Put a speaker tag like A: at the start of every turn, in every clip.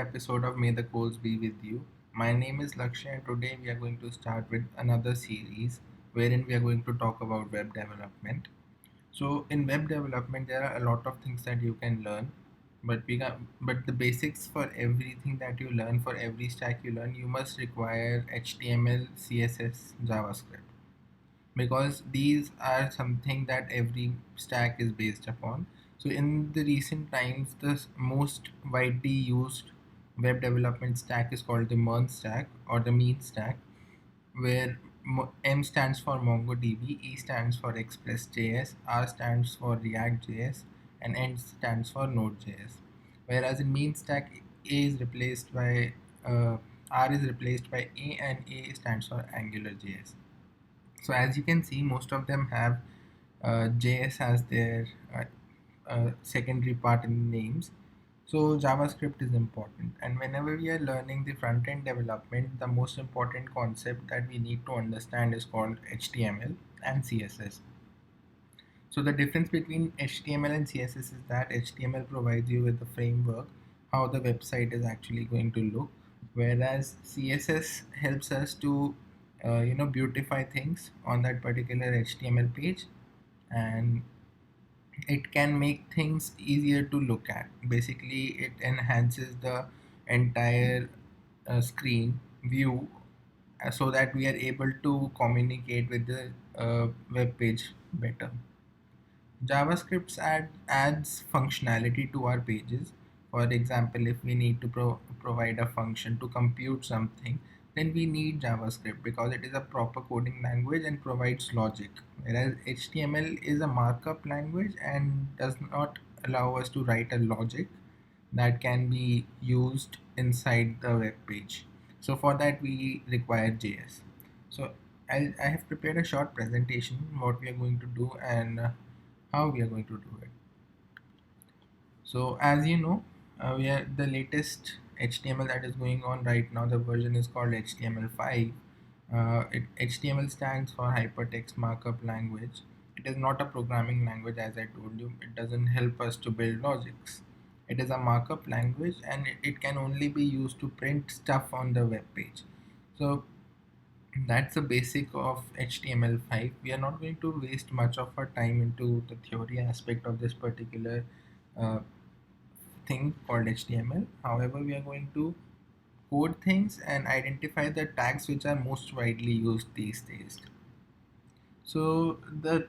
A: episode of May the Codes Be With You. My name is Lakshya, and today we are going to start with another series wherein we are going to talk about web development. So, in web development, there are a lot of things that you can learn, but the basics for everything that you learn, for every stack you learn, you must require HTML, CSS, JavaScript, because these are something that every stack is based upon. So in the recent times, the most widely used web development stack is called the MERN stack or the MEAN stack, where M stands for MongoDB, E stands for Express.js, R stands for React.js, and N stands for Node.js. Whereas in MEAN stack, A is replaced by R is replaced by A, and A stands for AngularJS. So as you can see, most of them have JS as their secondary part in the names. So JavaScript is important, and whenever we are learning the front end development, the most important concept that we need to understand is called HTML and CSS. So the difference between HTML and CSS is that HTML provides you with the framework, how the website is actually going to look, whereas CSS helps us to beautify things on that particular HTML page, and it can make things easier to look at. Basically, it enhances the entire screen view so that we are able to communicate with the web page better. JavaScript adds functionality to our pages. For example, if we need to provide a function to compute something, then we need JavaScript because it is a proper coding language and provides logic. Whereas HTML is a markup language and does not allow us to write a logic that can be used inside the web page. So for that we require JS. So I have prepared a short presentation what we are going to do and how we are going to do it. So as you know, we are the latest HTML that is going on right now. The version is called HTML5. HTML stands for Hypertext Markup Language. It is not a programming language, as I told you. It doesn't help us to build logics. It is a markup language, and it can only be used to print stuff on the web page. So that's the basic of HTML5. We are not going to waste much of our time into the theory aspect of this particular uh, thing called HTML. However, we are going to code things and identify the tags which are most widely used these days. So the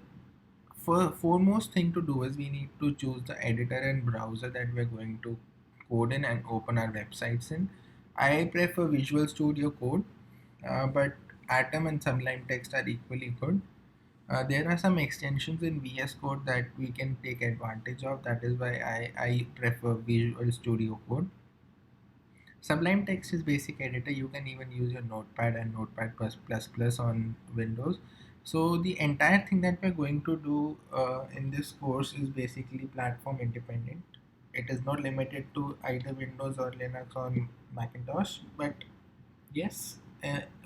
A: foremost thing to do is we need to choose the editor and browser that we're going to code in and open our websites in. I prefer Visual Studio Code, but Atom and Sublime Text are equally good. There are some extensions in VS Code that we can take advantage of. That is why I prefer Visual Studio Code. Sublime Text is basic editor. You can even use your Notepad and Notepad++ on Windows. So the entire thing that we're going to do in this course is basically platform independent. It is not limited to either Windows or Linux or Macintosh, but yes,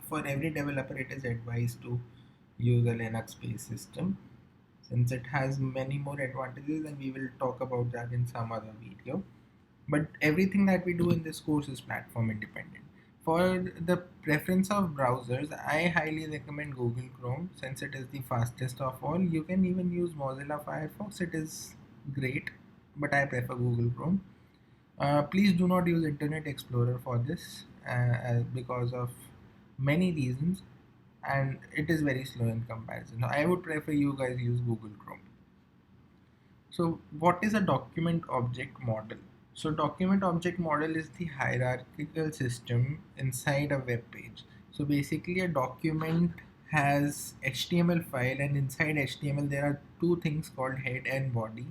A: for every developer it is advised to use a Linux based system, since it has many more advantages, and we will talk about that in some other video. But everything that we do in this course is platform independent. For the preference of browsers, I highly recommend Google Chrome, since it is the fastest of all. You can even use Mozilla Firefox, it is great, but I prefer Google Chrome. Please do not use Internet Explorer for this because of many reasons, and it is very slow in comparison. I would prefer you guys use Google Chrome. So what is a document object model? So document object model is the hierarchical system inside a web page. So basically a document has HTML file, and inside HTML there are two things called head and body.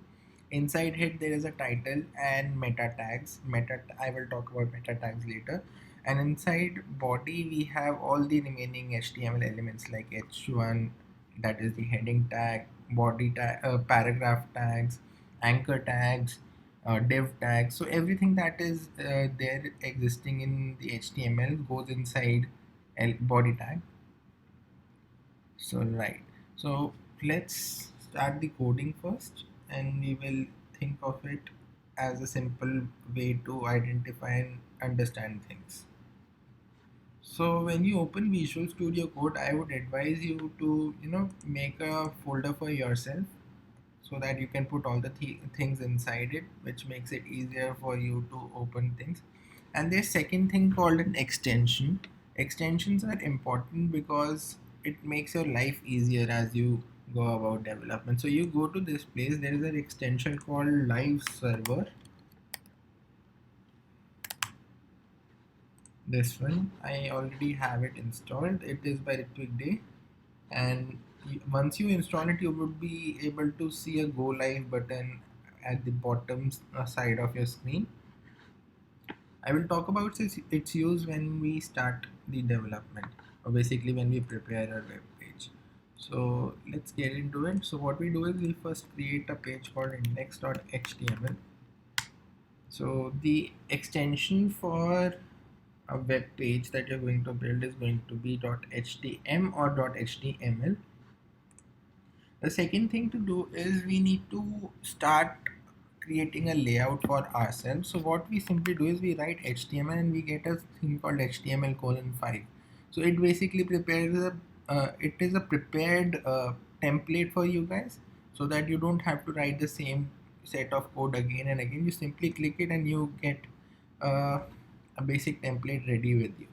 A: Inside head there is a title and meta tags. I will talk about meta tags later. And inside body we have all the remaining HTML elements like h1, that is the heading tag, body tag, paragraph tags, anchor tags, div tags. So everything that is there existing in the HTML goes inside body tag. So right. So let's start the coding first, and we will think of it as a simple way to identify and understand things. So when you open Visual Studio Code, I would advise you to, make a folder for yourself so that you can put all the things inside it, which makes it easier for you to open things. And there's second thing called an extension. Extensions are important because it makes your life easier as you go about development. So you go to this place, there is an extension called Live Server. This one, I already have it installed. It is by Ritwik Day, and once you install it, you would be able to see a go live button at the bottom side of your screen. I will talk about its use when we start the development, or basically when we prepare our web page. So let's get into it. So what we do is we first create a page called index.html. So the extension for a web page that you're going to build is going to be .htm or .html. The second thing to do is we need to start creating a layout for ourselves. So what we simply do is we write HTML and we get a thing called HTML:5. So it basically prepares it is a prepared template for you guys, so that you don't have to write the same set of code again and again. You simply click it and you get uh, a basic template ready with you.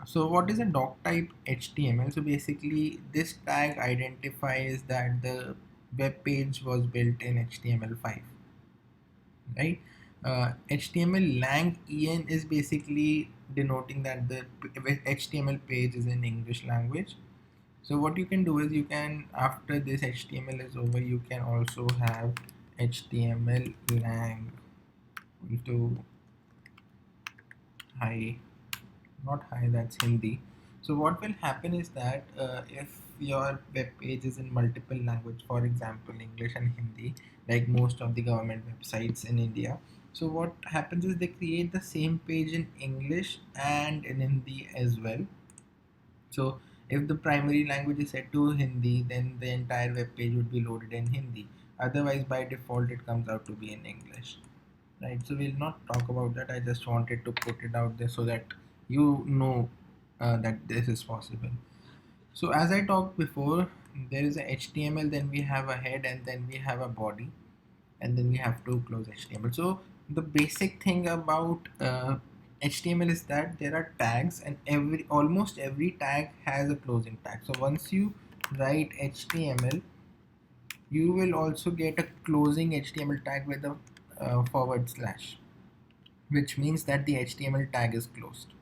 A: So what is a doc type HTML? So basically this tag identifies that the web page was built in HTML5, right? HTML lang en is basically denoting that the HTML page is in English language. So what you can do is you can, after this HTML is over, you can also have HTML lang into hi, not hi, that's Hindi. So what will happen is that if your web page is in multiple language, for example English and Hindi, like most of the government websites in India, so what happens is they create the same page in English and in Hindi as well. So if the primary language is set to Hindi, then the entire web page would be loaded in Hindi. Otherwise, by default, it comes out to be in English, right? So we'll not talk about that. I just wanted to put it out there so that you know that this is possible. So as I talked before, there is a HTML, then we have a head, and then we have a body, and then we have to close HTML. So the basic thing about HTML is that there are tags, and almost every tag has a closing tag. So once you write HTML, you will also get a closing HTML tag with a forward slash, which means that the HTML tag is closed.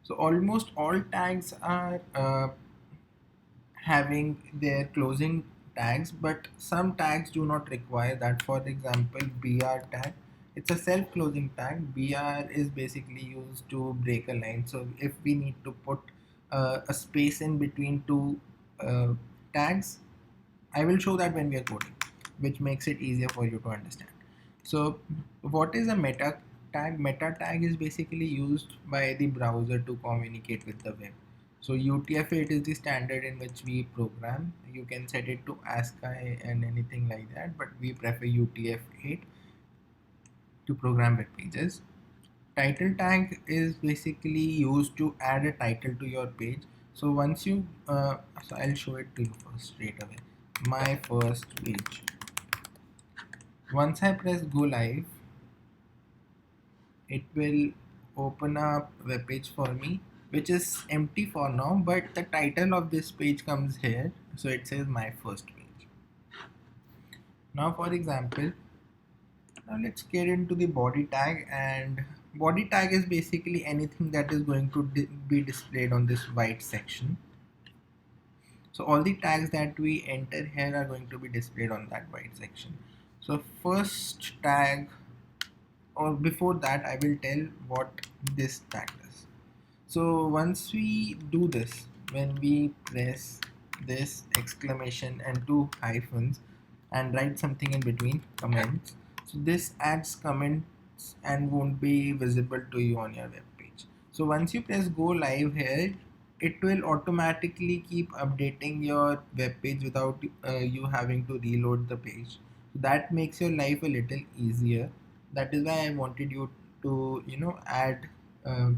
A: So almost all tags are having their closing tags, but some tags do not require that. For example, BR tag, it's a self-closing tag. BR is basically used to break a line. So if we need to put a space in between two tags, I will show that when we are coding, which makes it easier for you to understand. So what is a meta tag? Meta tag is basically used by the browser to communicate with the web. So UTF-8 is the standard in which we program. You can set it to ASCII and anything like that, but we prefer UTF-8 to program web pages. Title tag is basically used to add a title to your page. So once you, so I'll show it to you first straight away. My first page. Once I press go live, it will open up web page for me, which is empty for now, but the title of this page comes here, so it says my first page. Now for example, now let's get into the body tag, and body tag is basically anything that is going to be displayed on this white section. So all the tags that we enter here are going to be displayed on that white section. So first tag, or before that I will tell what this tag does. So once we do this, when we press this exclamation and two hyphens and write something in between comments, so this adds comments and won't be visible to you on your web page. So once you press go live here, it will automatically keep updating your web page without you having to reload the page. So that makes your life a little easier. That is why I wanted you to add a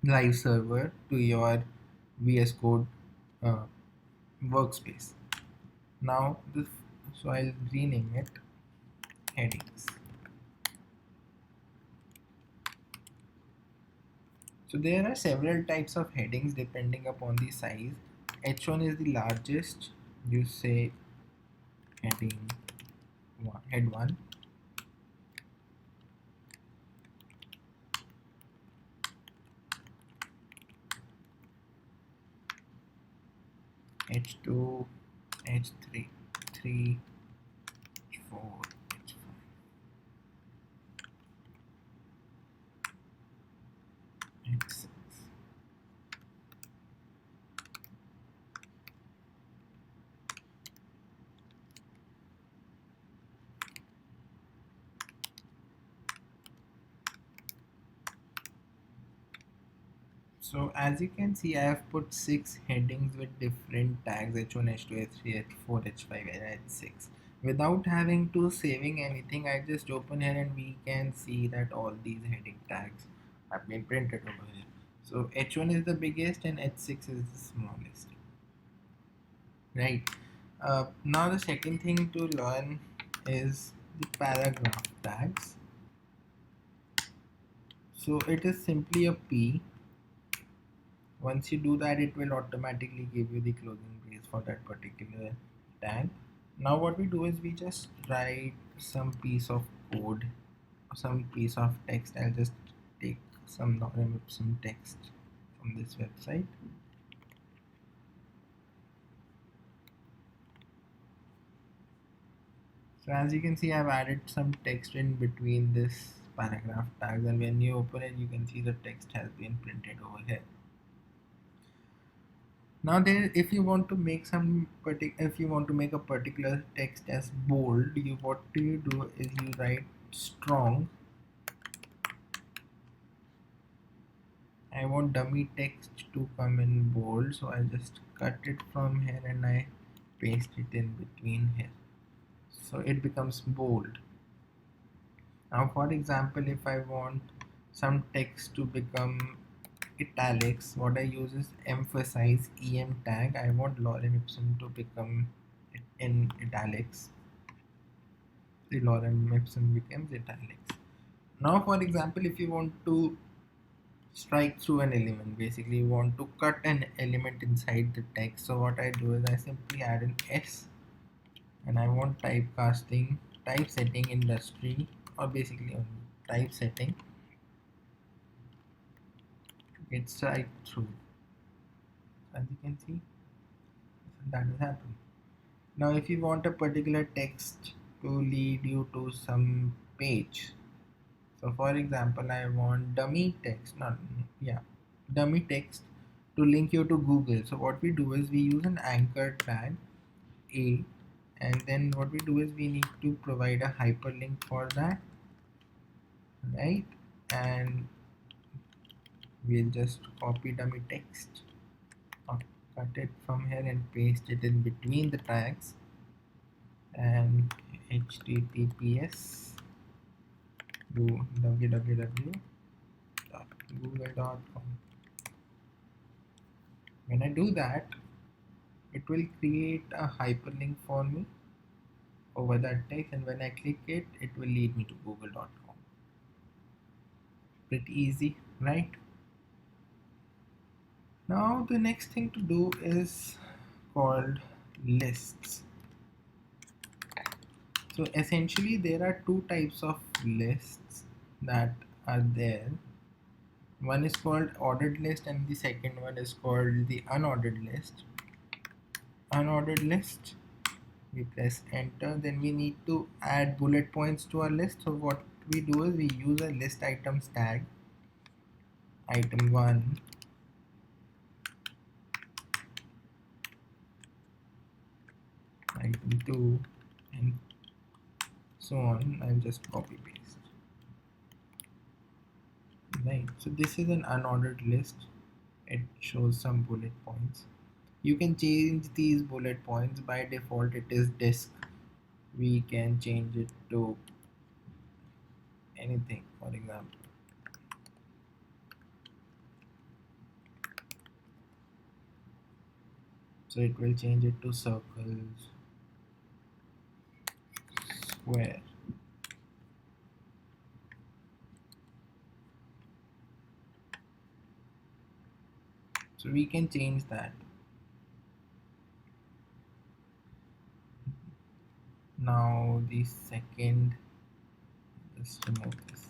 A: live server to your VS Code uh, workspace. Now this, so I'll rename it headings. So there are several types of headings depending upon the size. H1 is the largest. You say heading one, head 1. H2, H3, 3, H4, H5, H6. So as you can see, I have put 6 headings with different tags H1, H2, H3, H4, H5, and H6. Without having to saving anything, I just open here and we can see that all these heading tags have been printed over here. So H1 is the biggest and H6 is the smallest. Right. Now the second thing to learn is the paragraph tags. So it is simply a P. Once you do that, it will automatically give you the closing brace for that particular tag. Now what we do is we just write some piece of code, some piece of text. I'll just take some text from this website. So as you can see, I've added some text in between this paragraph tags, and when you open it, you can see the text has been printed over here. Now there, if you want to make if you want to make a particular text as bold, what you do is you write strong. I want dummy text to come in bold, so I just cut it from here and I paste it in between here, so it becomes bold. Now for example, if I want some text to become italics, what I use is emphasize em tag. I want lorem ipsum to become in italics. The lorem ipsum becomes italics. Now for example, if you want to strike through an element, basically you want to cut an element inside the text, so what I do is I simply add an S, and I want typecasting, typesetting industry, or basically only typesetting to get strike through. As you can see, that has happened. Now if you want a particular text to lead you to some page, so for example, I want dummy text, not yeah, dummy text to link you to Google. So what we do is we use an anchor tag A, and then what we do is we need to provide a hyperlink for that, right? And we'll just copy dummy text, cut it from here and paste it in between the tags, and https do www.google.com. When I do that, it will create a hyperlink for me over that text, and when I click it, it will lead me to google.com. Pretty easy, right? Now the next thing to do is called lists. So essentially there are two types of lists that are there. One is called ordered list and the second one is called the unordered list. Unordered list, we press enter, then we need to add bullet points to our list. So what we do is we use a list items tag, item 1, item 2, and so on, and just copy paste. Right, so this is an unordered list. It shows some bullet points. You can change these bullet points. By default it is disk. We can change it to anything, for example So it will change it to circles, square. So we can change that. Now the second, let's remove this.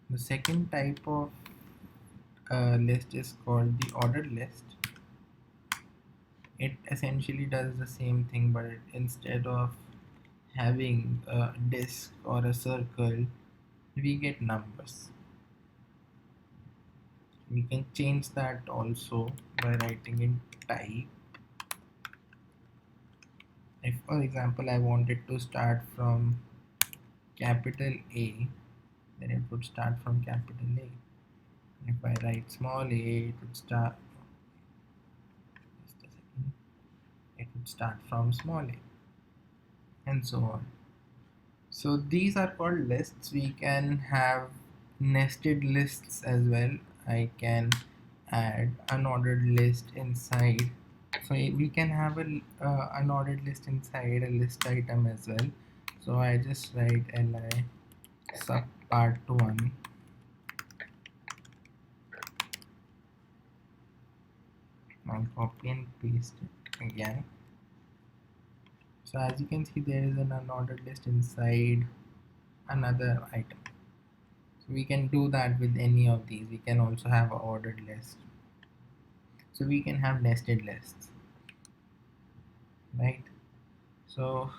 A: The second type of list is called the ordered list. It essentially does the same thing, but instead of having a disk or a circle, we get numbers. We can change that also by writing in type. If for example I wanted to start from capital A, then it would start from capital A. If I write small a, it would start, just a second, it would start from small a, and so on. So these are called lists. We can have nested lists as well. I can add unordered list inside. So we can have a unordered list inside a list item as well. So I just write li sub part 1. I'll copy and paste it again. So as you can see, there is an unordered list inside another item. So we can do that with any of these. We can also have an ordered list. So we can have nested lists, right? So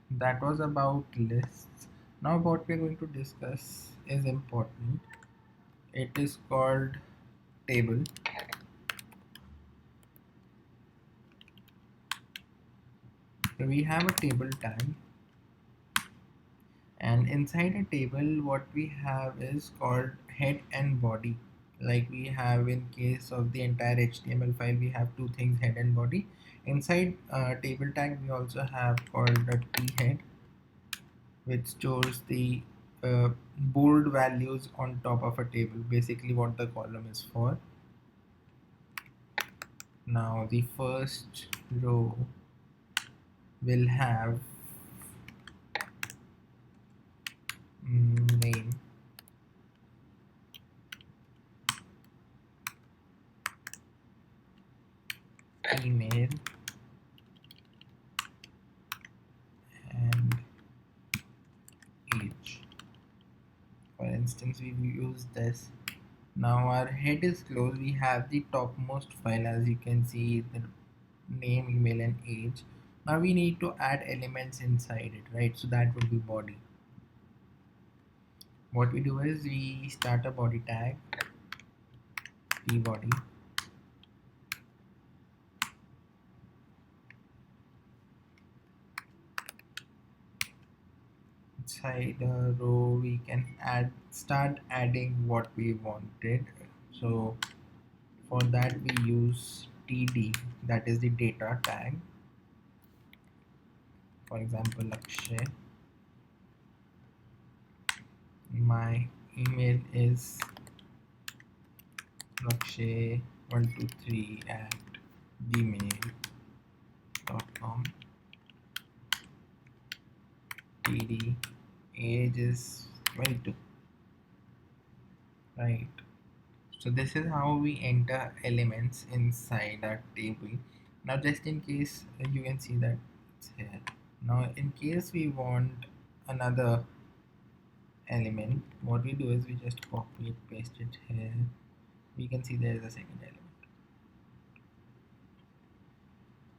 A: that was about lists. Now what we're going to discuss is important. It is called table. So we have a table tag, and inside a table what we have is called head and body. Like we have in case of the entire HTML file, we have two things, head and body. Inside table tag we also have called a t head, which stores the bold values on top of a table, basically what the column is for. Now the first row will have name, email, and age. For instance, we use this. Now our head is closed. We have the topmost file, as you can see, the name, email, and age. Now we need to add elements inside it, right? So that would be body. What we do is we start a body tag, body. Inside the row we can start adding what we wanted. So for that we use td, that is the data tag. For example, Lakshay, my email is lakshay123@gmail.com. td, age is 22, right? So this is how we enter elements inside our table. Now just in case, you can see that it's here. Now in case we want another element, what we do is we just copy it, paste it here. We can see there is a second element.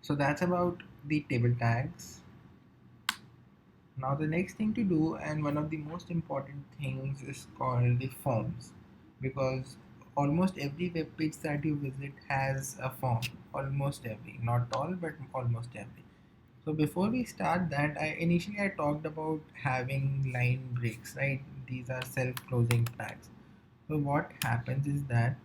A: So that's about the table tags. Now the next thing to do, and one of the most important things, is called the forms, because almost every web page that you visit has a form. Almost every, not all, but almost every. So before we start that, I talked about having line breaks, right? These are self-closing tags. So what happens is that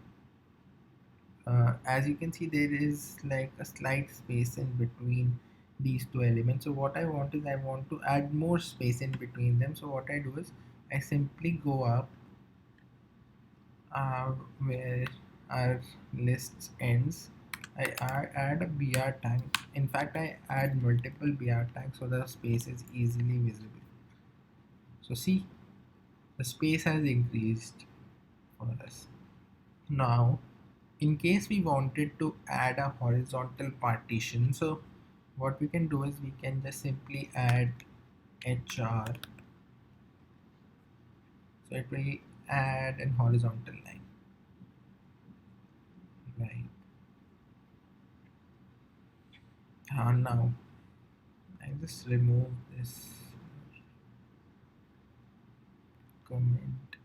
A: as you can see, there is like a slight space in between these two elements. So what I want is I want to add more space in between them. So what I do is I simply go up where our list ends, I add a BR tag. In fact, I add multiple BR tags so the space is easily visible. So see, the space has increased for us. Now, in case we wanted to add a horizontal partition, so what we can do is we can just simply add HR. So it will add an horizontal line, right? Now I just remove this comment.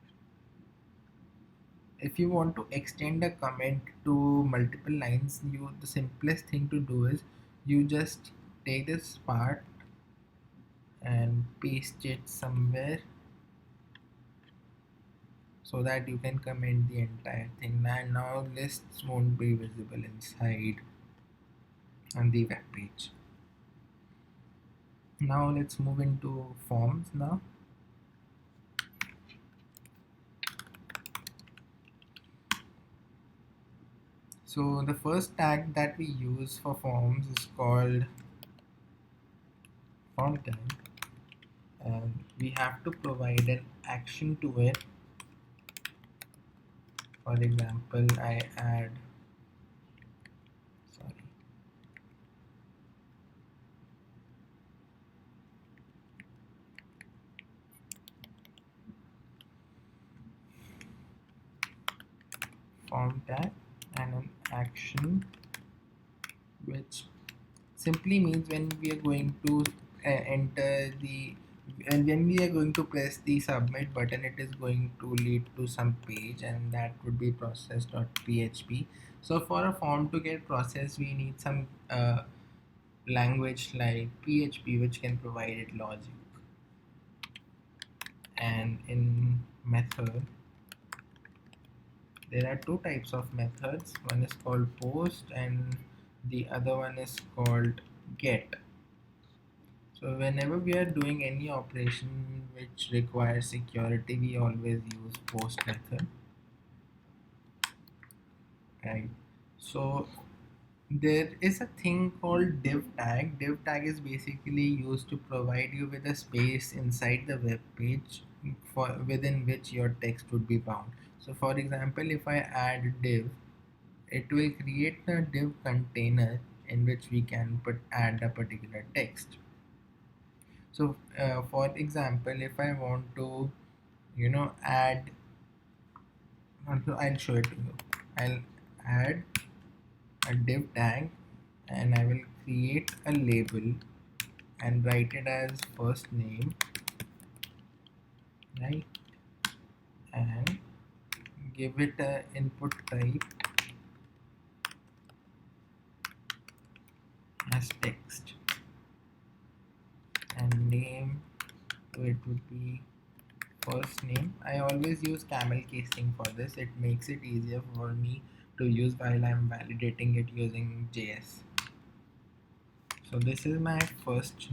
A: If you want to extend a comment to multiple lines, the simplest thing to do is you just take this part and paste it somewhere so that you can comment the entire thing. And now lists won't be visible inside on the web page. Now let's move into forms now. So the first tag that we use for forms is called form tag, and we have to provide an action to it. For example, I add, sorry, form tag and an action, which simply means when we are going to enter the and when we are going to press the submit button, it is going to lead to some page, and that would be process.php. So for a form to get processed, we need some language like PHP, which can provide it logic. And in method, there are two types of methods. One is called post and the other one is called get. So whenever we are doing any operation which requires security, we always use post method, right? So there is a thing called div tag. Div tag is basically used to provide you with a space inside the web page for within which your text would be bound. So for example, if I add div, it will create a div container in which we can add a particular text. So for example, if I want to add, I'll show it to you. I'll add a div tag and I will create a label and write it as first name, right? And give it a input type as text, and name to it would be first name. I always use camel casing for this. It makes it easier for me to use while I'm validating it using JS. So this is my first.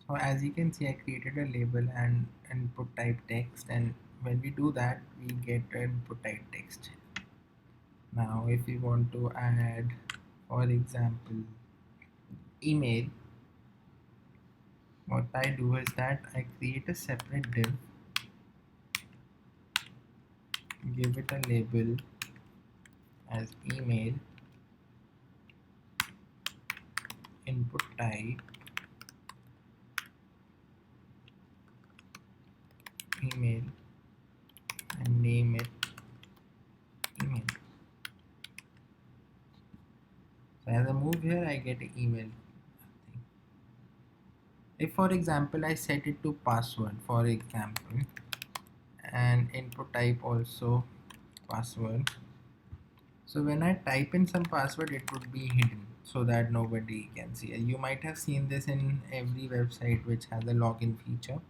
A: So as you can see, I created a label and input type text, and when we do that, we get input type text. Now if we want to add, for example, email, what I do is that I create a separate div, give it a label as email, input type email, and name it email. So as I move here, I get an email. If for example I set it to password, for example, and input type also password, so when I type in some password, it would be hidden so that nobody can see. You might have seen this in every website which has a login feature.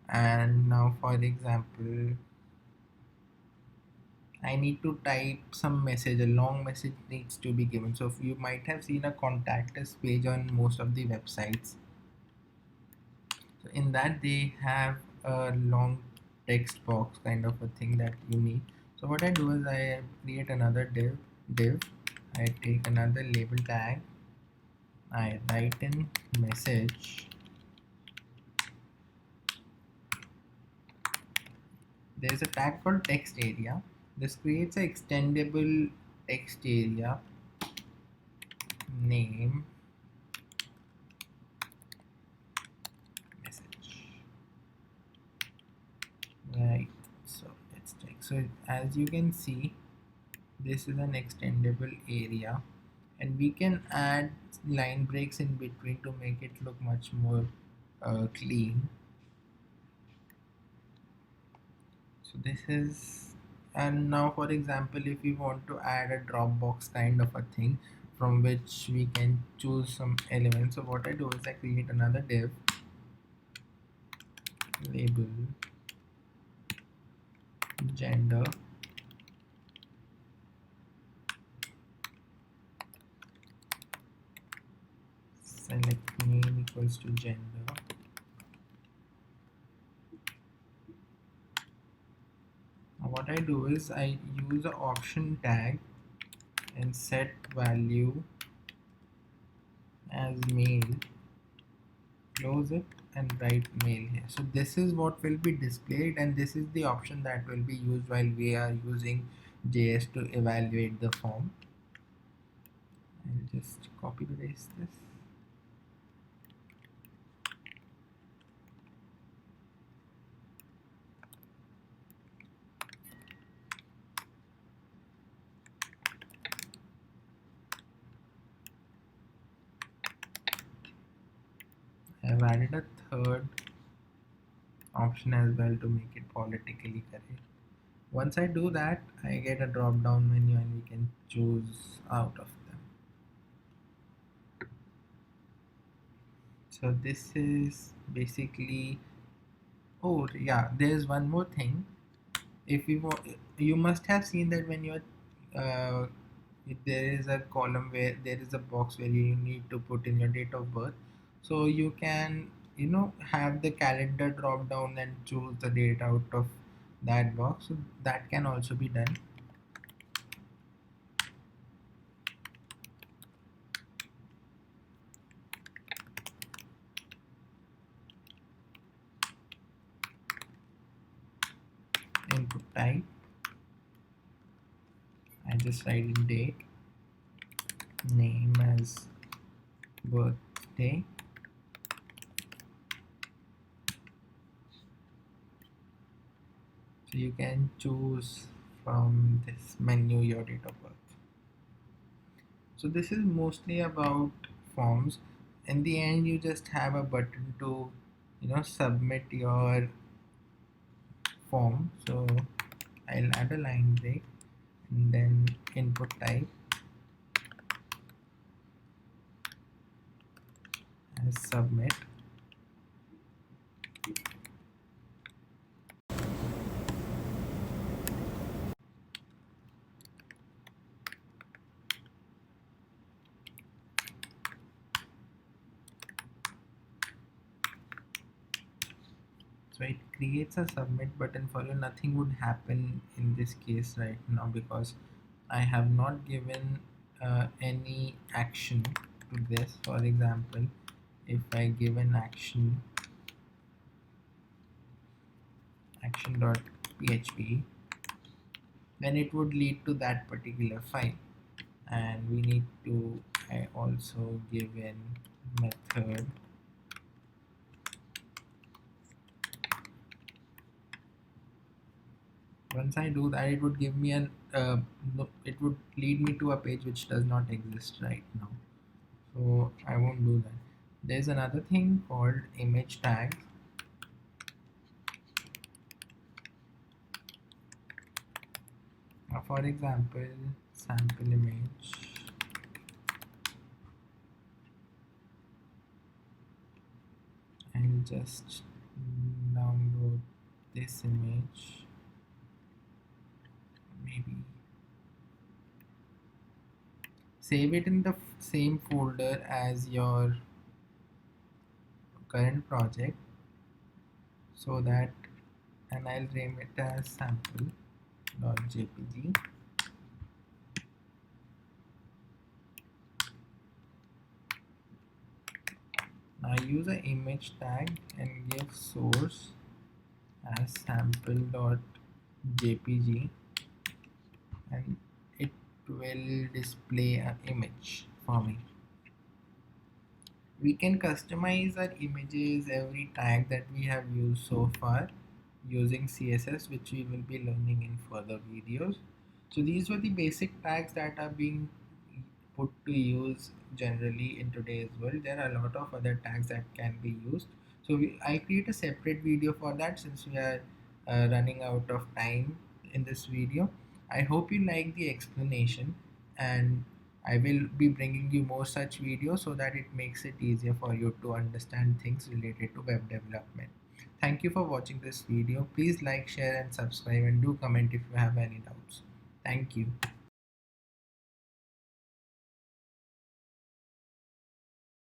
A: And now for example, I need to type some message, a long message needs to be given. So if you might have seen a contact us page on most of the websites. So in that they have a long text box kind of a thing that you need. So what I do is I create another div. I take another label tag. I write in message. There's a tag called text area. This creates an extendable text area name message. Right. So let's check. So as you can see, this is an extendable area, and we can add line breaks in between to make it look much more clean. So this is, and now for example, if we want to add a Dropbox kind of a thing from which we can choose some elements, so what I do is I create another div, label gender, select name equals to gender. Now what I do is I use an option tag and set value as male, close it, and write mail here. So this is what will be displayed, and this is the option that will be used while we are using JS to evaluate the form. I'll just copy paste this. I've added a third option as well to make it politically correct. Once I do that, I get a drop down menu and we can choose out of them. So this is basically, oh yeah, there's one more thing. If you want, you must have seen that when you're uh, there is a column where there is a box where you need to put in your date of birth, so you can, you know, have the calendar drop down and choose the date out of that box. So that can also be done. Input type, I just write in date, name as birthday, so you can choose from this menu your date of birth. So this is mostly about forms. In the end, you just have a button to, you know, submit your form. So I'll add a line break and then input type as submit. So it creates a submit button for you. Nothing would happen in this case right now because I have not given any action to this. For example, if I give an action action.php, then it would lead to that particular file, and we need to also give in method. Once I do that, it would give me an no, it would lead me to a page which does not exist right now, so I won't do that. There's another thing called image tag. For example, sample image, and just download this image, maybe save it in the same folder as your current project so that and I'll name it as sample.jpg. Now use an image tag and give source as sample.jpg, and it will display an image for me. We can customize our images every tag that we have used so far using CSS, which we will be learning in further videos. So these were the basic tags that are being put to use generally in today's world. There are a lot of other tags that can be used. So I create a separate video for that since we are running out of time in this video. I hope you like the explanation, and I will be bringing you more such videos so that it makes it easier for you to understand things related to web development. Thank you for watching this video. Please like, share and subscribe, and do comment if you have any doubts. Thank you.